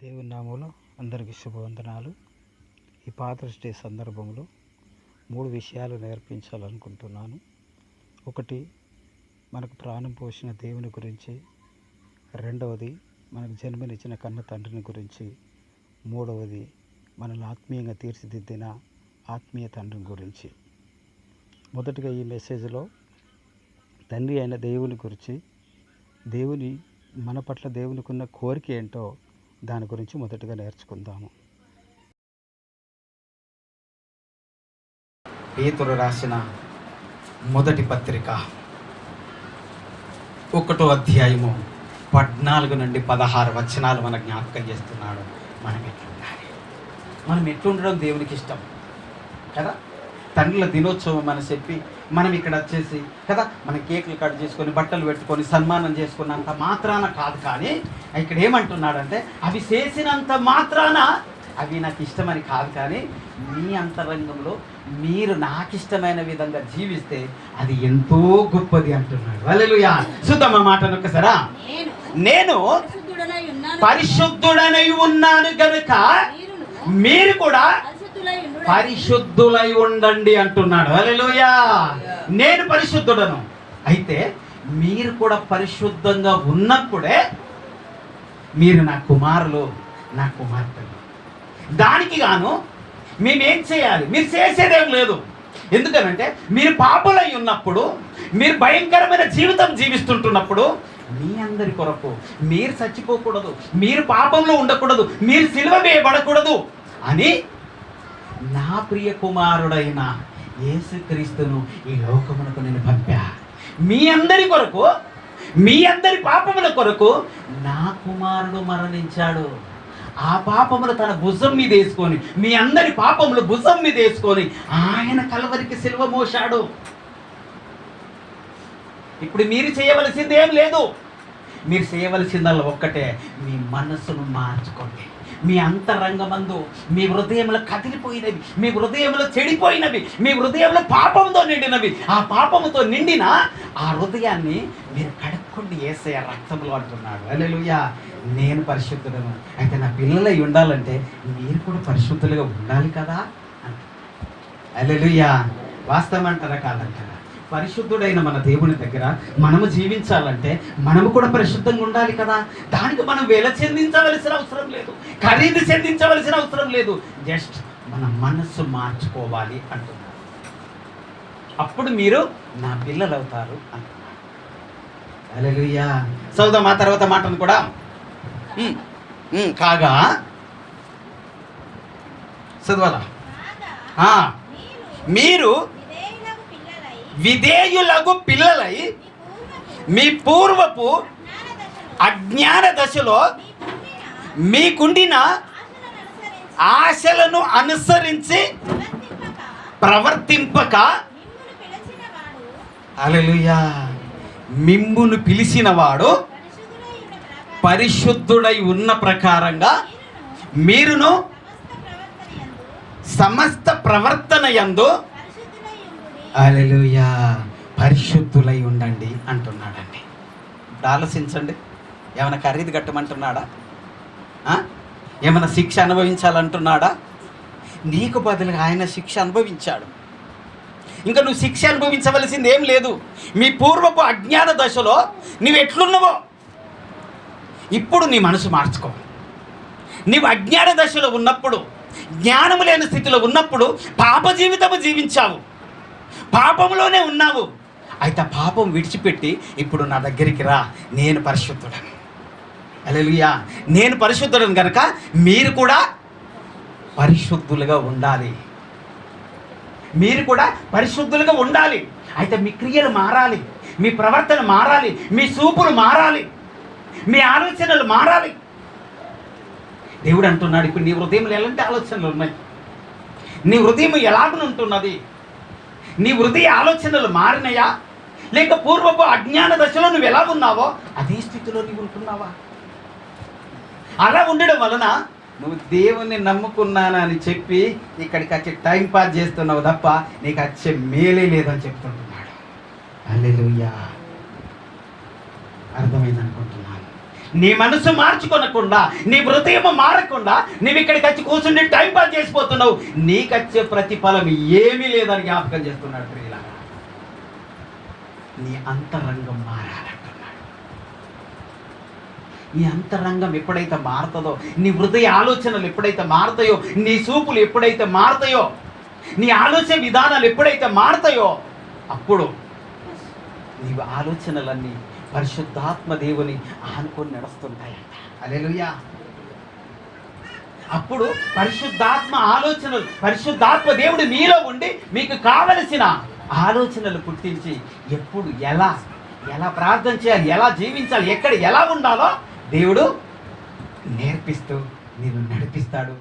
దేవుని నామములో అందరికీ శుభవందనాలు. ఈ ఫాదర్స్ డే సందర్భంలో 3 విషయాలు నేర్పించాలనుకుంటున్నాను. ఒకటి, మనకు ప్రాణం పోసిన దేవుని గురించి. రెండవది, మనకు జన్మనిచ్చిన కన్న తండ్రిని గురించి. మూడవది, మనల్ని ఆత్మీయంగా తీర్చిదిద్దిన ఆత్మీయ తండ్రిని గురించి. మొదటిగా ఈ మెసేజ్లో తండ్రి అయిన దేవుని గురించి, మన పట్ల దేవునికి ఉన్న కోరిక ఏంటో దాని గురించి మొదటగా నేర్చుకుందాము. పేతురు రాసిన మొదటి పత్రిక 1వ అధ్యాయము 14 నుండి 16 వచనాలు మన జ్ఞాపకం చేస్తున్నాడు. మనం ఎట్లుండడం దేవునికి ఇష్టం కదా. తండ్రుల దినోత్సవం అని చెప్పి మనం ఇక్కడ వచ్చేసి కదా, మన కేకులు కట్ చేసుకొని బట్టలు పెట్టుకొని సన్మానం చేసుకున్నంత మాత్రాన కాదు. కానీ ఇక్కడ ఏమంటున్నాడంటే, అవి చేసినంత మాత్రాన అవి నాకు ఇష్టమని కాదు, కానీ మీ అంతరంగంలో మీరు నాకు ఇష్టమైన విధంగా జీవిస్తే అది ఎంతో గొప్పది అంటున్నాడు. హల్లెలూయా. చూద్దామా మాటను ఒకసారా. నేను పరిశుద్ధుడనై ఉన్నాను గనుక మీరు కూడా పరిశుద్ధులై ఉండండి అంటున్నాడు. హల్లెలూయా. నేను పరిశుద్ధుడను, అయితే మీరు కూడా పరిశుద్ధంగా ఉన్నప్పుడే మీరు నా కుమారులు, నా కుమార్తెలు. దానికి గాను మేమేం చేయాలి? మీరు చేసేదేం లేదు. ఎందుకనంటే మీరు పాపులై ఉన్నప్పుడు, మీరు భయంకరమైన జీవితం జీవిస్తుంటున్నప్పుడు మీ అందరి కొరకు మీరు చచ్చిపోకూడదు, మీరు పాపంలో ఉండకూడదు, మీరు సిలువ వేయబడకూడదు అని నా ప్రియ కుమారుడైన యేసుక్రీస్తును ఈ లోకమునకు నేను పంపా. మీ అందరి కొరకు, మీ అందరి పాపముల కొరకు నా కుమారుడు మరణించాడు. ఆ పాపములు తన భుజం మీద వేసుకొని, మీ అందరి పాపములు భుజం మీద వేసుకొని ఆయన కల్వరికి సిలువ మోశాడు. ఇప్పుడు మీరు చేయవలసింది ఏం లేదు. మీరు చేయవలసిందల్లా ఒక్కటే, మీ మనస్సును మార్చుకోండి. మీ అంతరంగమందు మీ హృదయంలో కదిలిపోయినవి, మీ హృదయంలో చెడిపోయినవి, మీ హృదయంలో పాపంతో నిండినవి, ఆ పాపముతో నిండిన ఆ హృదయాన్ని మీరు కడుక్కోండి యేసయ్య రక్తంలో అంటున్నాడు. హల్లెలూయా. నేను పరిశుద్ధుడను, అయితే నా పిల్లలై ఉండాలంటే మీరు కూడా పరిశుద్ధులుగా ఉండాలి కదా. హల్లెలూయా. వాస్తవం అంటారా కాదంటారా? పరిశుద్ధుడైన మన దేవుని దగ్గర మనము జీవించాలంటే మనము కూడా పరిశుద్ధంగా ఉండాలి కదా. దానికి మనం వెల చెందించవలసిన అవసరం లేదు, ఖరీదు చెందించవలసిన అవసరం లేదు. జస్ట్ మన మనస్సు మార్చుకోవాలి అంటున్నారు. అప్పుడు మీరు నా పిల్లలు అవుతారు అంటున్నారు. హల్లెలూయా. చదువుదాం ఆ తర్వాత మాటను కూడా. కాగా చదవాలా? మీరు విధేయులకు పిల్లలై మీ పూర్వపు అజ్ఞాన దశలో మీకుండిన ఆశలను అనుసరించి ప్రవర్తింపక, హల్లెలూయా, మిమ్మును పిలిచినవాడు పరిశుద్ధుడై ఉన్న ప్రకారంగా మీరును సమస్త ప్రవర్తన యందు హల్లెలూయా పరిశుద్ధులై ఉండండి అంటున్నాడండి. ఇప్పుడు ఆలోచించండి, ఏమైనా ఖరీదు కట్టమంటున్నాడా? ఏమైనా శిక్ష అనుభవించాలంటున్నాడా? నీకు బదులుగా ఆయన శిక్ష అనుభవించాడు. ఇంకా నువ్వు శిక్ష అనుభవించవలసింది ఏం లేదు. మీ పూర్వపు అజ్ఞాన దశలో నువ్వు ఎట్లున్నావో ఇప్పుడు నీ మనసు మార్చుకో. నీవు అజ్ఞాన దశలో ఉన్నప్పుడు, జ్ఞానము లేని స్థితిలో ఉన్నప్పుడు పాప జీవితము జీవించావు, పాపంలోనే ఉన్నావు. అయితే పాపం విడిచిపెట్టి ఇప్పుడు నా దగ్గరికి రా, నేను పరిశుద్ధుడను. హల్లెలూయా. నేను పరిశుద్ధుడను కనుక మీరు కూడా పరిశుద్ధులుగా ఉండాలి. మీరు కూడా పరిశుద్ధులుగా ఉండాలి. అయితే మీ క్రియలు మారాలి, మీ ప్రవర్తన మారాలి, మీ చూపులు మారాలి, మీ ఆలోచనలు మారాలి. దేవుడు అంటున్నాడు, ఇప్పుడు నీ హృదయంలో ఎలాంటి ఆలోచనలు ఉన్నాయి, నీ హృదయం ఎలాగుంటున్నది, నీ హృదయ ఆలోచనలు మారినయా, లేక పూర్వపు అజ్ఞాన దశలో నువ్వు ఎలా ఉన్నావో అదే స్థితిలో నువ్వు ఉంటున్నావా? అలా ఉండడం వలన నువ్వు దేవుణ్ణి నమ్ముకున్నానని చెప్పి ఇక్కడికి వచ్చి టైం పాస్ చేస్తున్నావు తప్ప నీకు వచ్చే మేలే లేదని చెప్తుంటున్నాడు. హల్లెలూయా. అర్థమైంది అనుకుంటున్నాను. నీ మనసు మార్చుకొనకుండా, నీ హృదయం మారకుండా నువ్వు ఇక్కడికి వచ్చి కూర్చుండి టైం పాస్ చేసిపోతున్నావు. నీకొచ్చే ప్రతిఫలం ఏమీ లేదని జ్ఞాపకం చేస్తున్నాడు ప్రియులారా. నీ అంతరంగం మారాలంటున్నాడు. నీ అంతరంగం ఎప్పుడైతే మారుతుందో, నీ హృదయ ఆలోచనలు ఎప్పుడైతే మారుతాయో, నీ చూపులు ఎప్పుడైతే మారుతాయో, నీ ఆలోచన విధానాలు ఎప్పుడైతే మారుతాయో, అప్పుడు నీ ఆలోచనలన్నీ పరిశుద్ధాత్మ దేవుని ఆనుకొని నడుస్తుంటాయంట. హల్లెలూయా. అప్పుడు పరిశుద్ధాత్మ ఆలోచనలు, పరిశుద్ధాత్మ దేవుడు మీలో ఉండి మీకు కావలసిన ఆలోచనలు పుట్టించి ఎప్పుడు ఎలా ఎలా ప్రార్థన చేయాలి, ఎలా జీవించాలి, ఎక్కడ ఎలా ఉండాలో దేవుడు నేర్పిస్తూ నేను నడిపిస్తాడు.